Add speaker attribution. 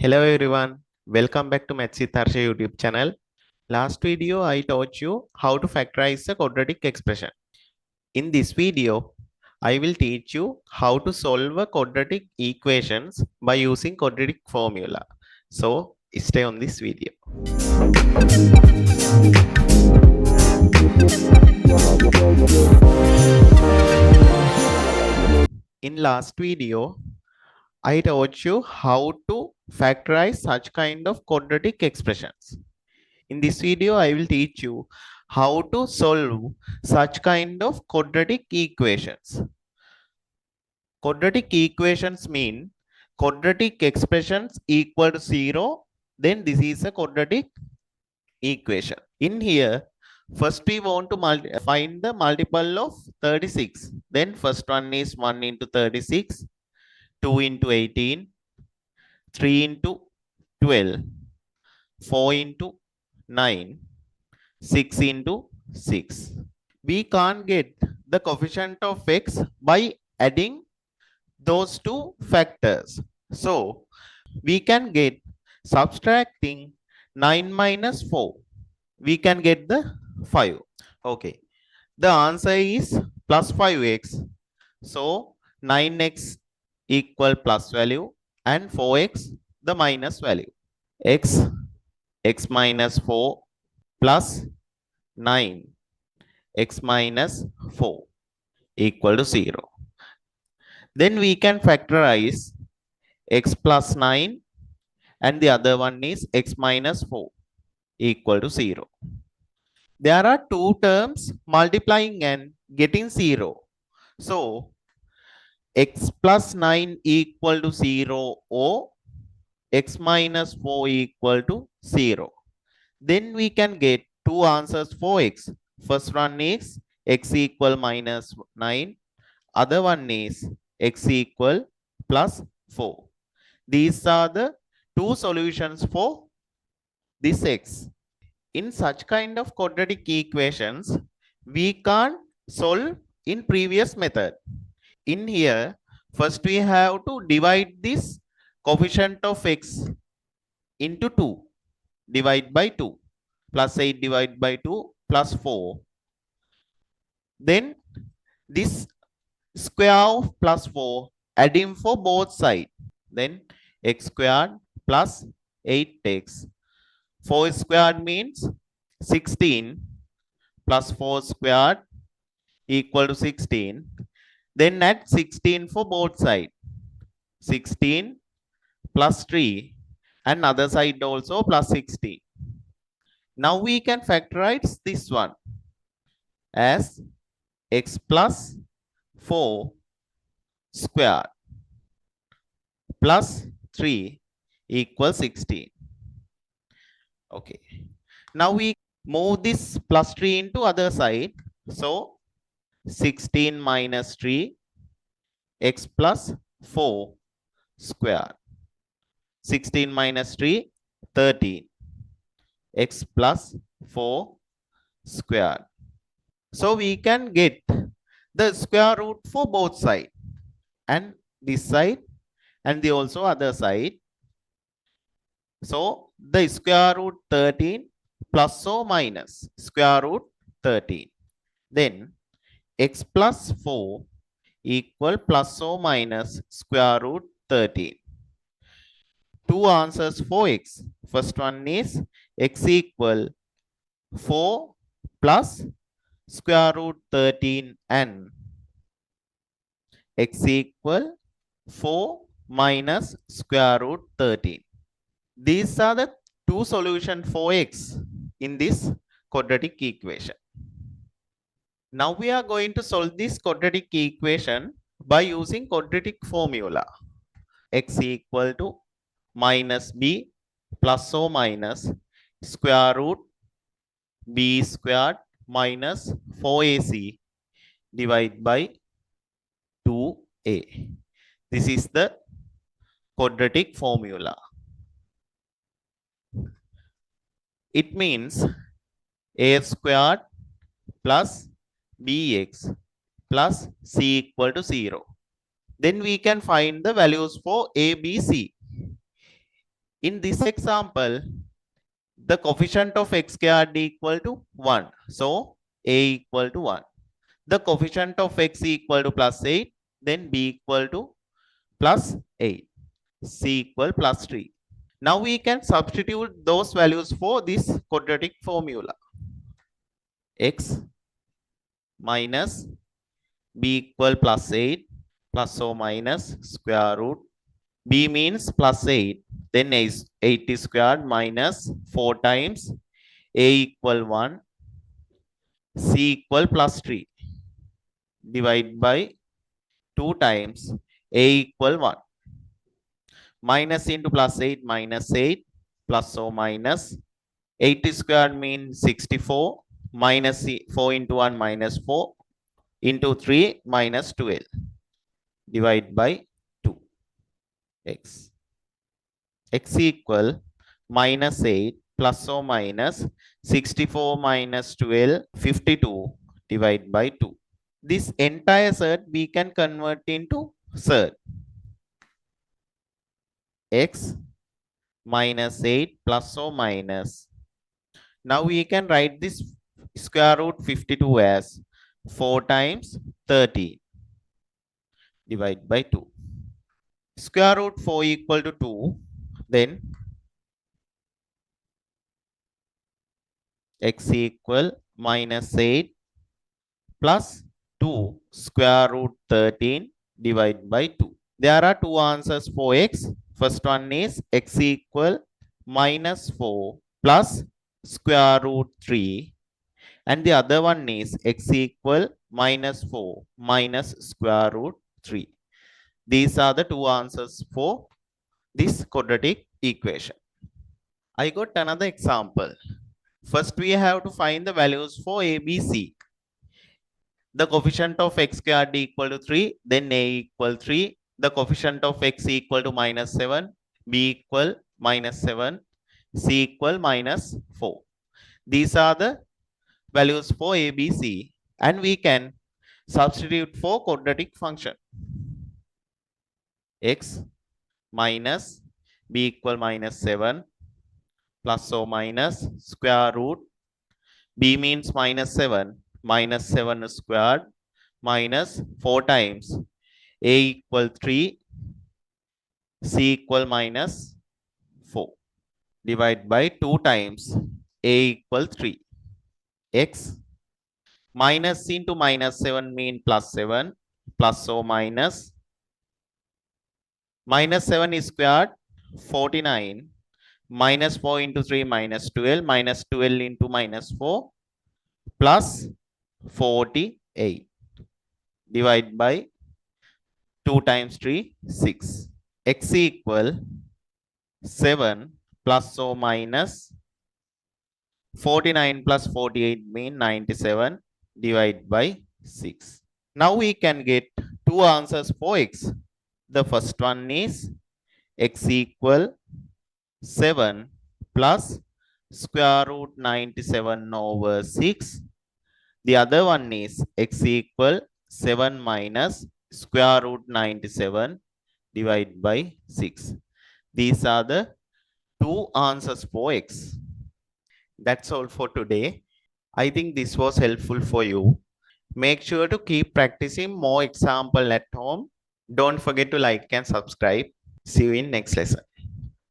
Speaker 1: Hello everyone, welcome back to Maths with Harsha YouTube channel. Last video I taught you how to factorize a quadratic expression. In this video, I will teach you how to solve a quadratic equations by using quadratic formula. So stay on this video. In last video, I taught you how to factorize such kind of quadratic expressions. In this video, I will teach you how to solve such kind of quadratic equations. Quadratic equations mean quadratic expressions equal to 0. Then this is a quadratic equation. In here, first we want to find the multiple of 36. Then first one is 1 into 36, 2 into 18, 3 into 12, 4 into 9, 6 into 6. We can't get the coefficient of x by adding those two factors. So, we can get subtracting 9 minus 4. We can get the 5. Okay. The answer is plus 5x. So, 9x equal plus value and 4x the minus value. X minus 4 plus 9 x minus 4 equal to 0. Then we can factorize x plus 9 and the other one is x minus 4 equal to 0. There are two terms multiplying and getting 0. So x plus 9 equal to 0 or x minus 4 equal to 0. Then we can get two answers for x. First one is x equal minus 9. Other one is x equal plus 4. These are the two solutions for this x. In such kind of quadratic equations, we can't solve in previous method. In here, first we have to divide this coefficient of x into 2. Divide by 2. Plus 8 divided by 2 plus 4. Then this square of plus 4 adding for both sides. Then x squared plus 8x. 4 squared means 16 plus 4 squared equal to 16. Then add 16 for both sides. 16 plus 3 and other side also plus 16. Now we can factorize this one as x plus 4 squared plus 3 equals 16. Okay. Now we move this plus 3 into other side. So 16 minus 3 x plus 4 squared. 16 minus 3 13 x plus 4 squared. So we can get the square root for both sides and this side and the also other side. So the square root 13 plus or minus square root 13. Then x plus 4 equal plus or minus square root 13. Two answers for x. First one is x equal 4 plus square root 13 and x equal 4 minus square root 13. These are the two solutions for x in this quadratic equation. Now we are going to solve this quadratic equation by using quadratic formula. X equal to minus b plus or minus square root b squared minus 4ac divided by 2a. This is the quadratic formula. It means a squared plus bx plus c equal to 0. Then we can find the values for a, b, c. In this example, the coefficient of x squared equal to 1. So a equal to 1. The coefficient of x equal to plus 8, then b equal to plus 8, c equal plus 3. Now we can substitute those values for this quadratic formula. X minus b equal plus 8 plus or minus square root. B means plus 8. Then 8 squared minus 4 times a equal 1. C equal plus 3. Divide by 2 times a equal 1. Minus into plus 8 minus 8 plus or minus 8 squared means 64 minus 4 into 1 minus 4 into 3 minus 12. Divide by 2. X. X equal minus 8 plus or minus 64 minus 12, 52 divided by 2. This entire surd we can convert into surd. X minus 8 plus or minus. Now we can write this square root 52 as 4 times 13 divided by 2. Square root 4 equal to 2. Then x equal minus 8 plus 2 square root 13 divided by 2. There are two answers for x. First one is x equal minus 4 plus square root 3. And the other one is x equal minus 4 minus square root 3. These are the two answers for this quadratic equation. I got another example. First, we have to find the values for a, b, c. The coefficient of x squared equal to 3, then a equal 3. The coefficient of x equal to minus 7, b equal minus 7, c equal minus 4. These are the values for a, b, c. And we can substitute for quadratic function. X minus b equal minus 7 plus or minus square root. B means minus 7 minus 7 squared minus 4 times a equal 3, c equal minus 4. Divide by 2 times a equal 3. X minus into minus 7 mean plus 7 plus or minus. Minus 7 is squared 49 minus 4 into 3 minus 12 minus 12 into minus 4 plus 48. Divide by 2 times 3, 6. X equal 7 plus or minus 49 plus 48 mean 97 divided by 6. Now we can get two answers for x. The first one is x equal 7 plus square root 97 over 6. The other one is x equal 7 minus square root 97 divided by 6. These are the two answers for x. That's all for today. I think this was helpful for you. Make sure to keep practicing more example at home. Don't forget to like and subscribe. See you in next lesson.